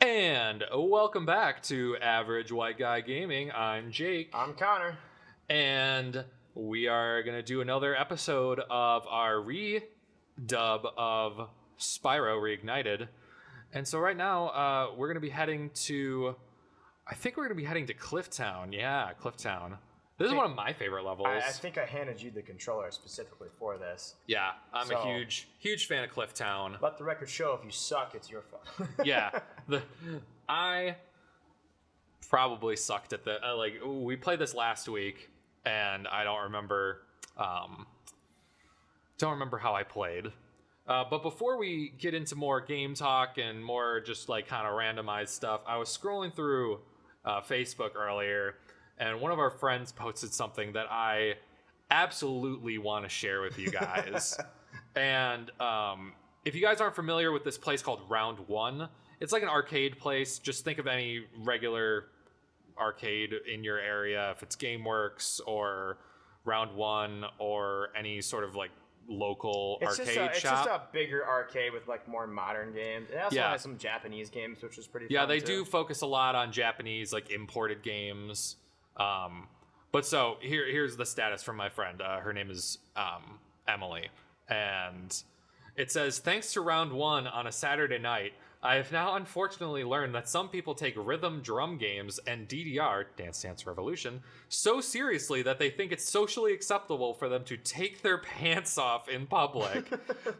And welcome back to Average White Guy Gaming. I'm Jake. I'm Connor. And we are going to do another episode of our redub of Spyro Reignited. And so right now, we're going to be heading to... I think we're going to be heading to Clifftown. Yeah, Clifftown. This is one of my favorite levels. I think I handed you the controller specifically for this. Yeah, I'm a huge fan of Clifftown. Let the record show if you suck, it's your fault. Yeah, I probably sucked at the we played this last week, and I don't remember how I played. But before we get into more game talk and more just like kind of randomized stuff, I was scrolling through Facebook earlier. And one of our friends posted something that I absolutely want to share with you guys. And if you guys aren't familiar with this place called Round One, it's like an arcade place. Just think of any regular arcade in your area, if it's GameWorks or Round One or any sort of like local arcade shop. It's just a bigger arcade with like more modern games. It also has some Japanese games, which is pretty fun. Yeah, they do focus a lot on Japanese, like imported games. But so here's the status from my friend. Her name is Emily, and it says, thanks to Round One on a Saturday night, I have now unfortunately learned that some people take rhythm drum games and DDR, Dance Dance Revolution, so seriously that they think it's socially acceptable for them to take their pants off in public.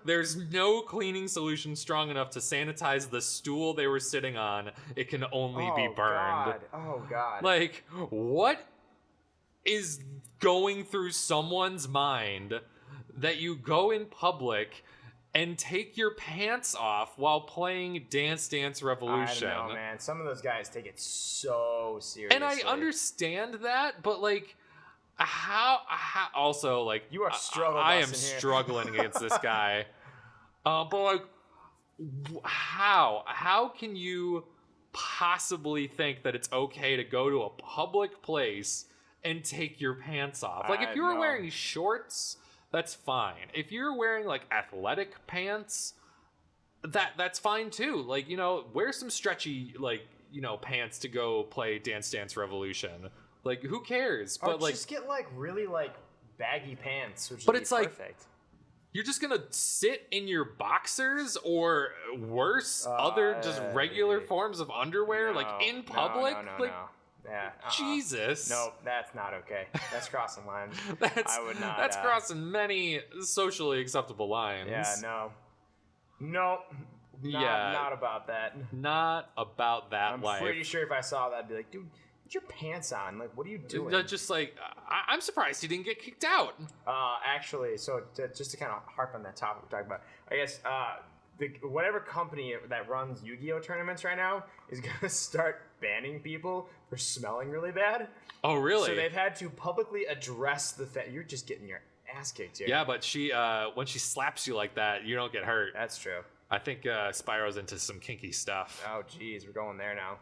There's no cleaning solution strong enough to sanitize the stool they were sitting on. It can only be burned. Oh, God. Like, what is going through someone's mind that you go in public and take your pants off while playing Dance Dance Revolution? I don't know, man. Some of those guys take it so seriously. And I understand that, but like, how also like you are struggling. I am struggling against this guy. But like, how can you possibly think that it's okay to go to a public place and take your pants off? Like, if you were wearing shorts, that's fine. If you're wearing like athletic pants, that's fine too. Like, you know, wear some stretchy like, you know, pants to go play Dance Dance Revolution. Like, who cares? But like, just get like really like baggy pants, which but would it's be like perfect. You're just gonna sit in your boxers or worse, other just regular forms of underwear, like in public. No. Yeah. Jesus. No, that's not okay. That's crossing lines. I would not. That's crossing many socially acceptable lines. Yeah. No. Not about that. Not about that I'm life. pretty sure if I saw that, I'd be like, dude, put your pants on. Like, what are you doing? Just like, I'm surprised he didn't get kicked out. Actually, so just to kind of harp on that topic we're talking about, I guess whatever company that runs Yu-Gi-Oh tournaments right now is going to start banning people for smelling really bad. Oh, really? So they've had to publicly address the fact you're just getting your ass kicked here. Yeah, but she when she slaps you like that, you don't get hurt. That's true. I think Spyro's into some kinky stuff. Oh, geez, we're going there now.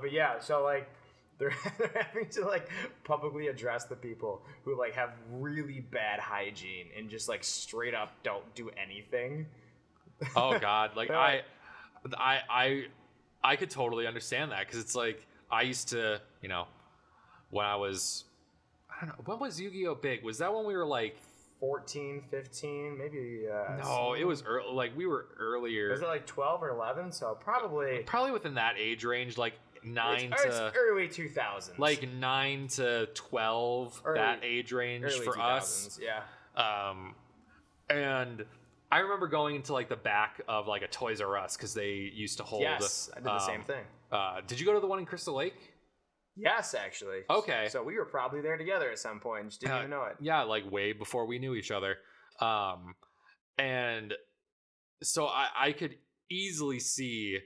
But yeah, so like they're having to like publicly address the people who like have really bad hygiene and just like straight up don't do anything. Oh God, like I could totally understand that, because it's like I used to, you know, when I was, I don't know, when was Yu-Gi-Oh big? Was that when we were like 14, 15, maybe? No, it was early, like we were earlier. Was it like 12 or 11? So probably within that age range, like it's early 2000s, like 9 to 12, that age range for 2000s, us. Yeah. And I remember going into like the back of like a Toys R Us, because they used to hold. Yes, I did the same thing. Did you go to the one in Crystal Lake? Yes, actually. Okay. So we were probably there together at some point and just didn't even know it. Yeah, like way before we knew each other. And so I could easily see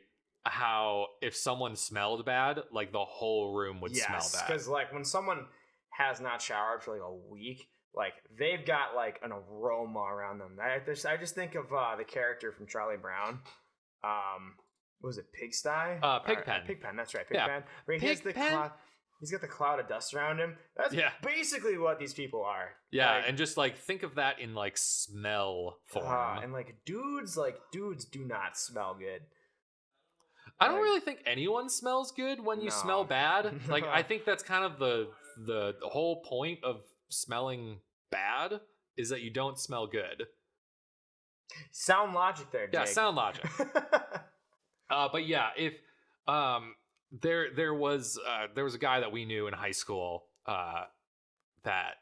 how if someone smelled bad, like the whole room would smell bad. Because like when someone has not showered for like a week, like they've got like an aroma around them. I just think of the character from Charlie Brown. What was it, Pigsty? Pigpen. Pigpen, that's right, Pigpen. Where he's got the cloud of dust around him. That's basically what these people are. Yeah, like, and just like think of that in like smell form. And like dudes do not smell good. I don't really think anyone smells good when you smell bad. Like, I think that's kind of the whole point of smelling bad is that you don't smell good. Sound logic there, Jake. Yeah, sound logic. But yeah, if there was a guy that we knew in high school that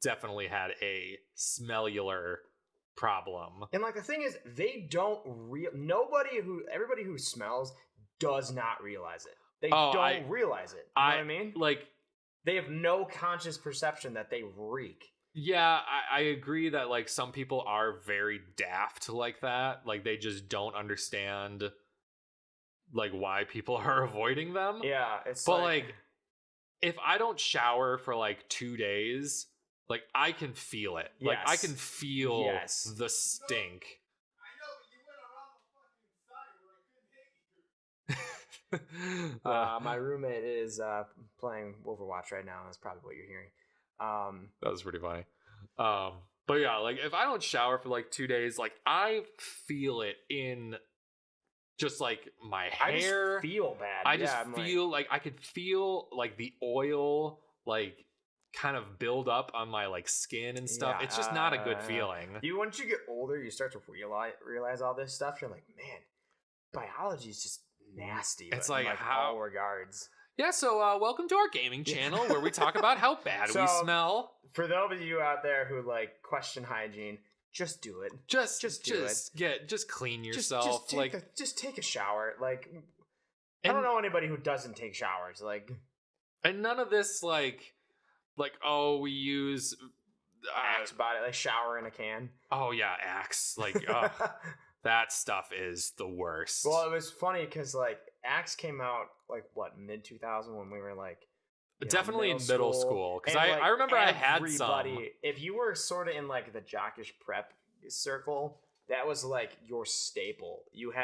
definitely had a smellular problem. And like the thing is, they don't everybody who smells does not realize it. They don't realize it. You know what I mean? Like, they have no conscious perception that they reek. Yeah, I agree that like some people are very daft like that. Like they just don't understand like why people are avoiding them. Yeah, it's but like if I don't shower for like 2 days, like I can feel it. Like I can feel the stink. My roommate is playing Overwatch right now. That's probably what you're hearing. That was pretty funny. But yeah, like if I don't shower for like 2 days, like I feel it in just like my hair. I just feel bad. I just feel like I could feel like the oil like kind of build up on my like skin and stuff. It's just not a good feeling. Once you get older, you start to realize all this stuff. You're like, man, biology is just nasty. It's like how all regards. Yeah, so welcome to our gaming channel where we talk about how bad we smell. For those of you out there who like question hygiene, just do it. Just clean yourself. Just take a shower. Like, I don't know anybody who doesn't take showers. Like, and none of this like oh, we use Axe body, like shower in a can. Oh yeah, Axe. Like that stuff is the worst. Well, it was funny because like Axe came out like what, mid 2000 when we were like definitely in middle school because I remember I had some. If you were sort of in like the jockish prep circle, that was like your staple. You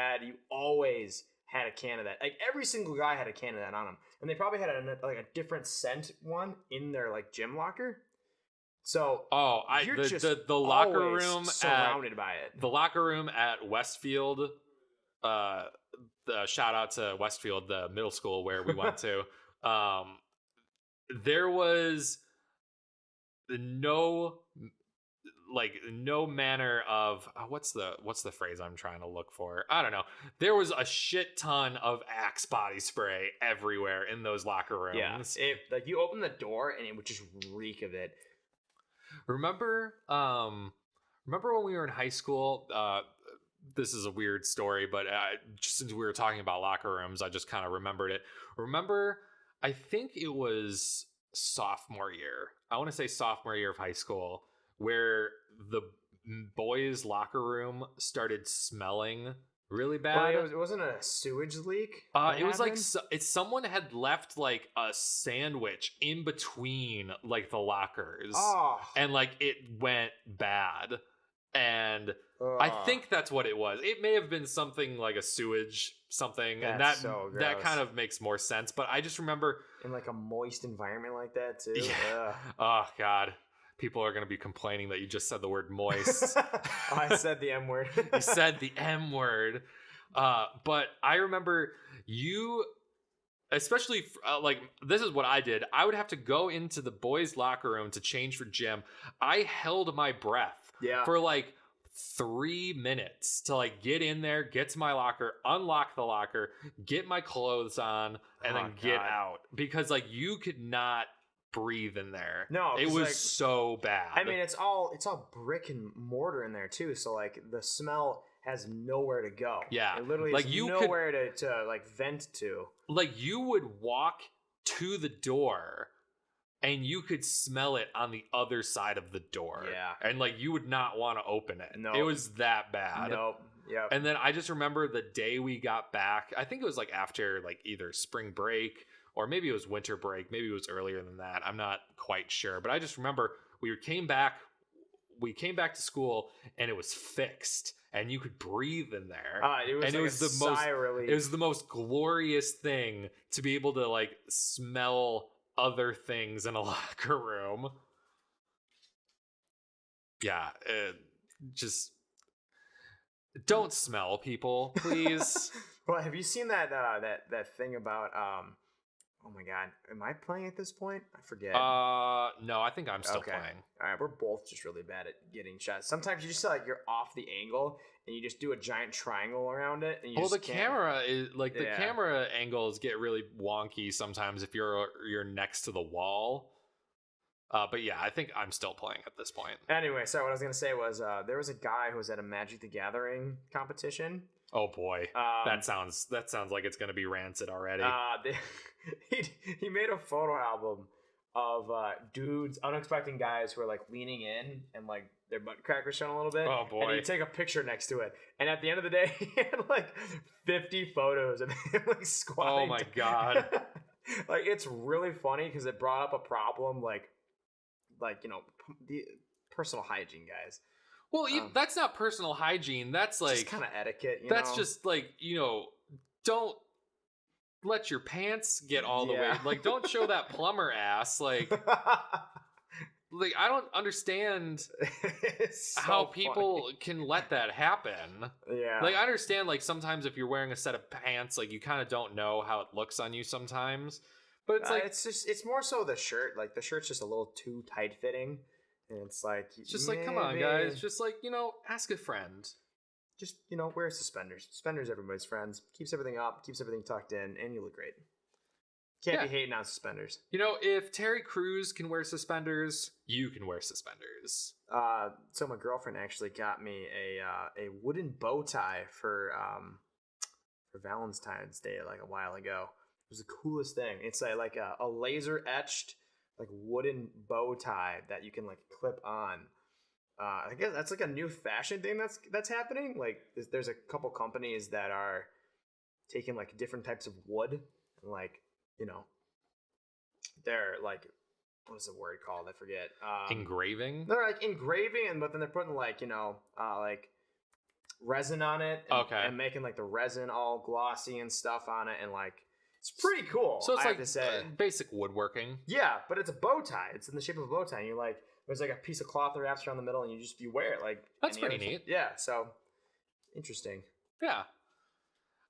always had a can of that. Like every single guy had a can of that on them, and they probably had a different scent one in their like gym locker. So the locker room surrounded by it. The locker room at Westfield. Shout out to Westfield, the middle school where we went to. There was no manner of what's the phrase I'm trying to look for? I don't know. There was a shit ton of Axe body spray everywhere in those locker rooms. Yeah, like you open the door and it would just reek of it. Remember when we were in high school? This is a weird story, but just since we were talking about locker rooms, I just kind of remembered it. Remember, I think it was sophomore year. I want to say sophomore year of high school, where the boys' locker room started smelling really bad. Well, it wasn't a sewage leak. It was like someone had left like a sandwich in between like the lockers, and like it went bad. And I think that's what it was. It may have been something like a sewage something, and that kind of makes more sense. But I just remember in like a moist environment like that too. Yeah. Oh God, people are gonna be complaining that you just said the word moist. I said the M word. You said the M word. But I remember you, especially like this is what I did. I would have to go into the boys' locker room to change for gym. I held my breath. Yeah. For like 3 minutes to like get in there, get to my locker, unlock the locker, get my clothes on, and then get out, because like you could not breathe in there. No, it was so bad. I mean, it's all brick and mortar in there too, so like the smell has nowhere to go. Yeah, it literally like has you nowhere to like vent to. Like you would walk to the door and you could smell it on the other side of the door. Yeah. And like you would not want to open it. No. It was that bad. Nope. Yeah. And then I just remember the day we got back, I think it was like after like either spring break or maybe it was winter break, maybe it was earlier than that. I'm not quite sure. But I just remember we came back to school and it was fixed and you could breathe in there. It was the most glorious thing to be able to like smell other things in a locker room. Yeah, just don't smell, people, please. Well, have you seen that thing about oh my god, am I playing at this point? I forget. No, I think I'm still Okay. playing. All right, we're both just really bad at getting shots. Sometimes you just like you're off the angle and you just do a giant triangle around it, and you Well, just the can't. camera is like the Yeah. camera angles get really wonky sometimes if you're next to the wall. But yeah, I think I'm still playing at this point. Anyway, so what I was gonna say was there was a guy who was at a Magic the Gathering competition. Oh boy, that sounds like it's gonna be rancid already. He made a photo album of dudes, unexpected guys who are like leaning in and like their butt crack was showing a little bit. Oh boy! And he'd take a picture next to it, and at the end of the day, he had like 50 photos of him like squatting. Oh my god! Like it's really funny because it brought up a problem, like the personal hygiene, guys. Well, that's not personal hygiene. That's like kind of etiquette. That's just like don't let your pants get all the way. Like, don't show that plumber ass. Like I don't understand how people can let that happen. Yeah. Like, I understand, like, sometimes if you're wearing a set of pants, like, you kind of don't know how it looks on you sometimes. But it's like... it's more so the shirt. Like, the shirt's just a little too tight-fitting. And it's like... It's just like, come on, guys. Just, like, ask a friend. Just, wear suspenders. Suspenders, everybody's friends. Keeps everything up, keeps everything tucked in, and you look great. Can't be hating on suspenders. If Terry Crews can wear suspenders, you can wear suspenders. So my girlfriend actually got me a wooden bow tie for Valentine's Day like a while ago. It was the coolest thing. It's like a laser etched like wooden bow tie that you can like clip on. I guess that's like a new fashion thing that's happening. Like there's a couple companies that are taking like different types of wood and like they're like, what is the word called? I forget. Engraving? They're like engraving, but then they're putting like, like resin on it. And making like the resin all glossy and stuff on it. And like, it's pretty cool. So it's I like have to say. Basic woodworking. Yeah, but it's a bow tie. It's in the shape of a bow tie. And you're like, there's like a piece of cloth that wraps around the middle and you wear it like. That's pretty neat. Yeah, so interesting. Yeah.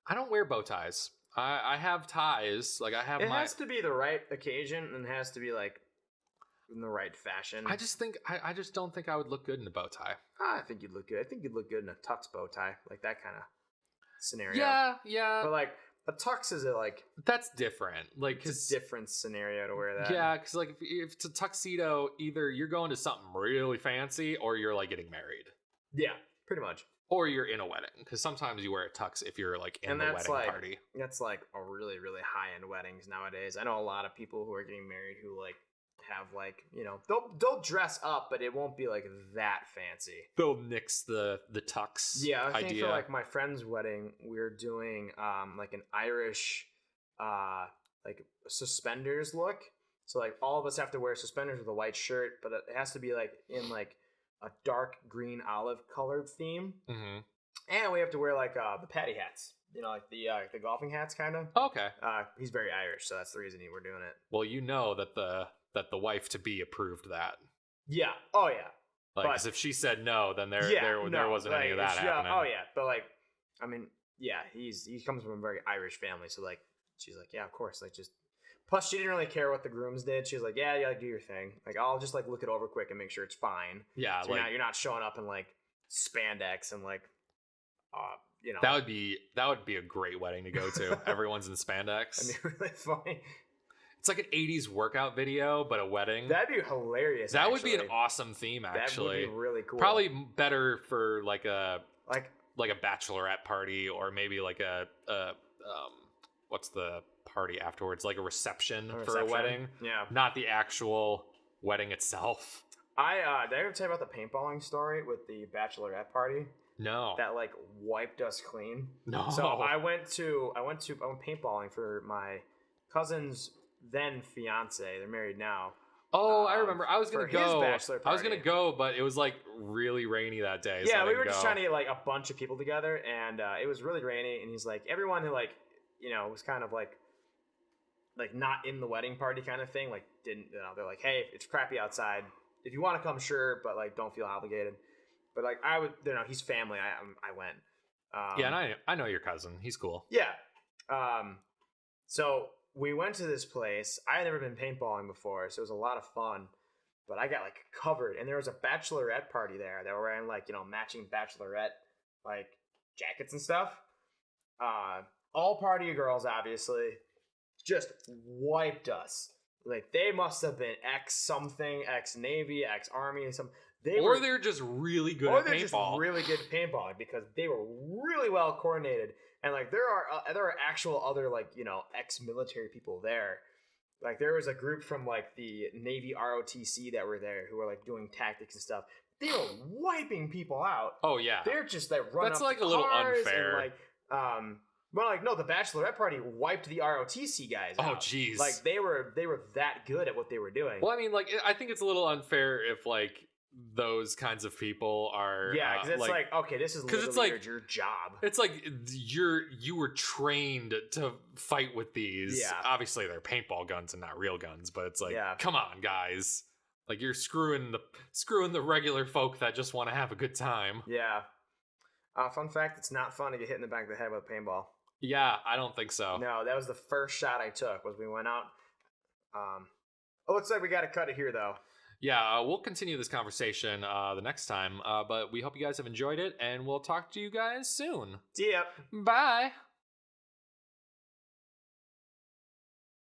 I don't wear bow ties. I have ties. Like I have It has to be the right occasion and it has to be like in the right fashion. I just don't think I would look good in a bow tie. I think you'd look good. I think you'd look good in a tux bow tie, like that kind of scenario. Yeah. But like a tux is that's different. Like it's a different scenario to wear that. Yeah, because like if it's a tuxedo, either you're going to something really fancy or you're like getting married. Yeah, pretty much. Or you're in a wedding, because sometimes you wear a tux if you're like in the wedding party. That's like a really, really high end weddings nowadays. I know a lot of people who are getting married who like have like they'll dress up, but it won't be like that fancy. They'll nix the tux. Yeah, I think for like my friend's wedding, we're doing like an Irish like suspenders look. So like all of us have to wear suspenders with a white shirt, but it has to be like in like a dark green olive colored theme. Mm-hmm. And we have to wear like the patty hats, like the golfing hats kind of. Okay. He's very Irish, so that's the reason we're doing it. Well, that the wife to be approved that. Yeah. Oh yeah. Like, because if she said no, then there wasn't any of that happening. Oh yeah, but like, I mean, yeah, he comes from a very Irish family, so like, she's like, yeah, of course, like just. Plus, she didn't really care what the grooms did. She was like, "Yeah, do your thing. Like, I'll just like look it over quick and make sure it's fine." Yeah, so you're not showing up in like spandex and like, That would be a great wedding to go to. Everyone's in spandex. That'd be really funny. It's like an ~80s workout video, but a wedding. That'd be hilarious. That would be an awesome theme. Actually, that would be really cool. Probably better for like a bachelorette party, or maybe like what's the party afterwards, like a reception for a wedding. Yeah, not the actual wedding itself. Did I ever tell you about the paintballing story with the bachelorette party? No. That like wiped us clean. No. So I went paintballing for my cousin's then fiance. They're married now. Oh, I remember. I was gonna go. His bachelor party. I was gonna go, but it was like really rainy that day. Yeah, so we were just trying to get like a bunch of people together, and it was really rainy. And he's like, everyone who like was kind of like not in the wedding party kind of thing, like didn't they're like, hey, it's crappy outside. If you want to come, sure, but like don't feel obligated. But like I would, he's family. I went, Yeah, and I know your cousin. He's cool. Yeah. So we went to this place. I had never been paintballing before, so it was a lot of fun. But I got like covered, and there was a bachelorette party there. They were wearing like matching bachelorette like jackets and stuff. All party of girls, obviously, just wiped us. Like they must have been ex something, ex Navy, ex Army, some. They're just really good at paintball. Or they're just really good at paintballing because they were really well coordinated. And like there are actual other like ex-military people there. Like there was a group from like the Navy ROTC that were there who were like doing tactics and stuff. They were wiping people out. Oh yeah, they're just like running. That's up like the a little cars unfair. And, like well, like no, the bachelorette party wiped the ROTC guys out. Oh jeez, like they were that good at what they were doing. Well, I mean, like I think it's a little unfair if like those kinds of people are because it's like okay, this is literally it's like your job. It's like you were trained to fight with these. Yeah. Obviously they're paintball guns and not real guns, but it's like come on guys, like you're screwing the regular folk that just want to have a good time. Yeah. Fun fact: it's not fun to get hit in the back of the head with a paintball. Yeah, I don't think so. No, that was the first shot I took. Was we went out. It looks like we got to cut it here though. Yeah, we'll continue this conversation the next time, but we hope you guys have enjoyed it, and we'll talk to you guys soon. See ya. Bye.